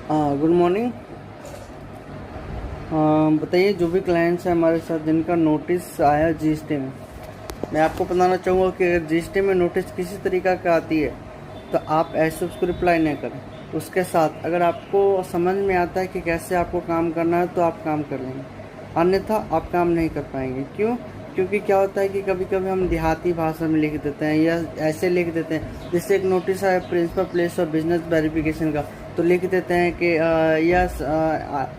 Good morning. बताइए, जो भी क्लाइंट्स हैं हमारे साथ जिनका नोटिस आया जीएसटी में, मैं आपको बताना चाहूँगा कि अगर जीएसटी में नोटिस किसी तरीक़ा का आती है तो आप ऐसे उसको रिप्लाई नहीं करें। उसके साथ अगर आपको समझ में आता है कि कैसे आपको काम करना है तो आप काम कर लेंगे, अन्यथा आप काम नहीं कर पाएंगे। क्यों? क्योंकि क्या होता है कि कभी कभी हम देहाती भाषा में लिख देते हैं या ऐसे लिख देते हैं। जैसे एक नोटिस आया principal place of business verification का, तो लिख देते हैं कि यस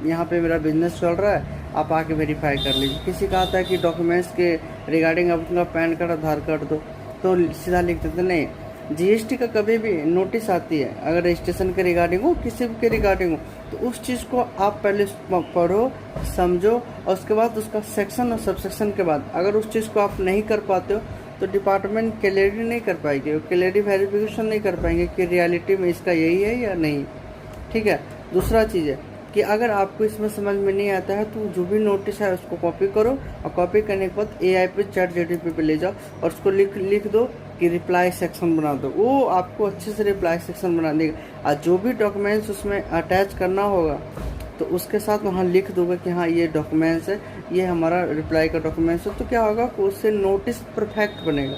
यहाँ पे मेरा बिजनेस चल रहा है, आप आके वेरीफाई कर लीजिए। किसी का आता है कि डॉक्यूमेंट्स के रिगार्डिंग अपना पैन कार्ड आधार कार्ड दो, तो सीधा लिख देते नहीं। जीएसटी का कभी भी नोटिस आती है, अगर रजिस्ट्रेशन के रिगार्डिंग हो, किसी के रिगार्डिंग हो, तो उस चीज़ को आप पहले पढ़ो, समझो, और उसके बाद उसका सेक्शन और सबसेक्शन के बाद अगर उस चीज़ को आप नहीं कर पाते हो तो डिपार्टमेंट क्लैरिटी नहीं कर पाएगी, क्लैरिटी वेरिफिकेशन नहीं कर पाएंगे कि रियलिटी में इसका यही है या नहीं। ठीक है। दूसरा चीज़ है कि अगर आपको इसमें समझ में नहीं आता है तो जो भी नोटिस है उसको कॉपी करो, और कॉपी करने के बाद एआई पे ChatGPT पे ले जाओ और उसको लिख दो कि रिप्लाई सेक्शन बना दो। वो आपको अच्छे से रिप्लाई सेक्शन बना देगा। और जो भी डॉक्यूमेंट्स उसमें अटैच करना होगा तो उसके साथ वहाँ लिख दोगे कि हाँ ये डॉक्यूमेंट्स है, ये हमारा रिप्लाई का डॉक्यूमेंट्स है। तो क्या होगा कि उससे नोटिस परफेक्ट बनेगा,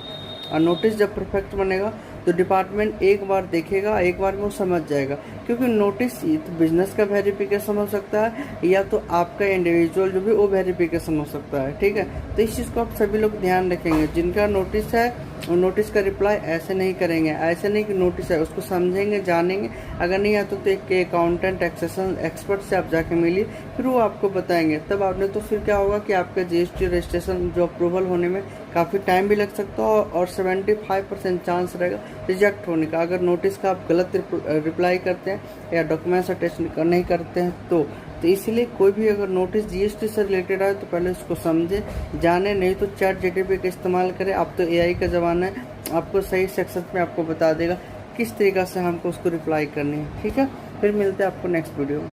और नोटिस जब परफेक्ट बनेगा तो डिपार्टमेंट एक बार देखेगा, एक बार में वो समझ जाएगा। क्योंकि नोटिस तो बिजनेस का वेरिफिकेशन हो सकता है या तो आपका इंडिविजुअल जो भी वो वेरिफिकेशन हो सकता है। ठीक है। तो इस चीज़ को आप सभी लोग ध्यान रखेंगे। जिनका नोटिस है वो नोटिस का रिप्लाई ऐसे नहीं करेंगे, ऐसे नहीं कि नोटिस है उसको समझेंगे, जानेंगे। अगर नहीं आता तो एक अकाउंटेंट एक्सपर्ट से आप जाके मिलिए, फिर वो आपको बताएंगे। तब आपने तो फिर क्या होगा कि आपका जीएसटी रजिस्ट्रेशन जो अप्रूवल होने में काफ़ी टाइम भी लग सकता है और 75% चांस रहेगा रिजेक्ट होने का, अगर नोटिस का आप गलत रिप्लाई करते हैं या डॉक्यूमेंट्स अटैच नहीं करते हैं तो इसलिए कोई भी अगर नोटिस जीएसटी से रिलेटेड आए तो पहले उसको समझे, जाने, नहीं तो ChatGPT का इस्तेमाल करें। अब तो एआई का ज़माना है, आपको सही सेक्शन में आपको बता देगा किस तरीक़ा से हमको उसको रिप्लाई करनी है। ठीक है। फिर मिलते हैं आपको नेक्स्ट वीडियो में।